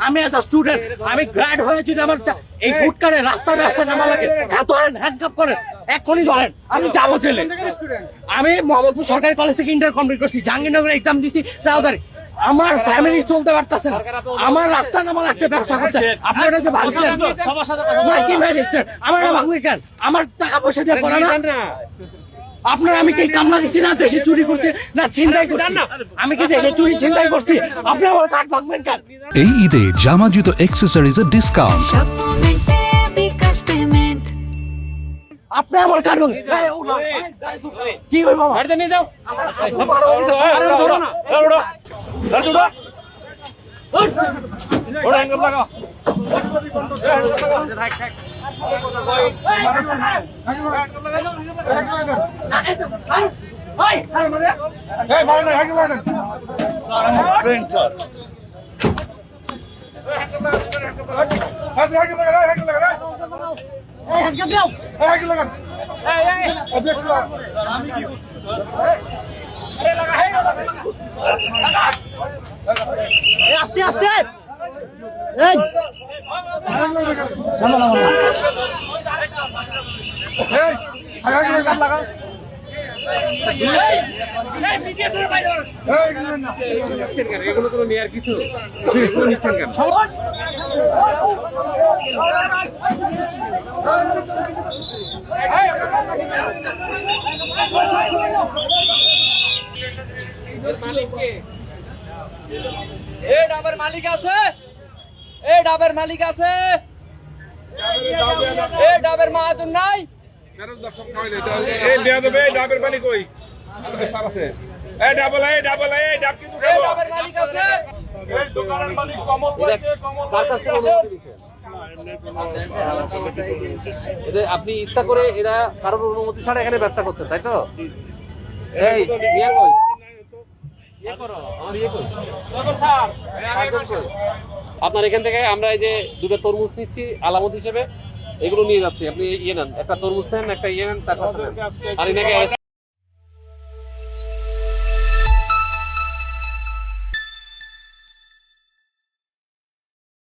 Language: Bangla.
আমি এজ আ স্টুডেন্ট, আমি গ্র্যাড হয়ে যদি আমার এই ফুটকারে রাস্তায় ব্যবসা নামা লাগে, হ্যাঁ ধরেন, হ্যান্ডকাপ করেন, এক্ষুনি ধরেন, আমি যাবো জেলে। আমি মোহাম্মদপুর সরকারি কলেজ থেকে ইন্টার কমপ্লিট করছি, জাহাঙ্গীরনগরে এক্সাম দিচ্ছি, তাড়াতাড়ি আমার ফ্যামিলি চলতে পারতেছে না, আমার রাস্তা নামা লাগছে ব্যবসা করতে। আপনারা যে ভাঙলেন কি ম্যাজিস্ট্রেট, আমার ভাঙলি কেন? আমার টাকা পয়সা দিয়ে করা না? আপনারা আমি কি কামলা দিচ্ছি না, দেশে চুরি করছি না ছিনতাই করছি? আমি কি দেশে চুরি ছিনতাই করছি? আপনারা আমার কার্ড ভাঙবেন কেন? এই ঈদে জামা জুতো অ্যাক্সেসরিজের ডিসকাউন্ট। আপনি আমার কার্ড ভাঙবেন কি হইব? বাড়িতে নিয়ে যাও। আস্তে আস্তে এগুলো কোনো নেয়ার কিছু নিচ্ছেন কেন? এই ডাবের মালিক আছে, এই ডাবের মালিক আছে, এই ডাবের মাহাজন নাই। ডাবের মালিক ওই ডাবল ডাব কিন্তু এই ডাবের মালিক আছে। দোকানের মালিক কমল আপনি ইচ্ছা করে এরা কারোর অনুমতি ছাড়া এখানে ব্যবসা করছেন, তাই তো? এই ইয়ে কই, ইয়ে করো, আমার ইয়ে কই, আপনার এখান থেকে আমরা এই যে দুটো তরমুজ নিচ্ছি আলামত হিসেবে, এগুলো নিয়ে যাচ্ছি। আপনি ইয়ে নেন, একটা তরমুজ নেন, একটা ইয়ে নেন, তারপর আর এনাকে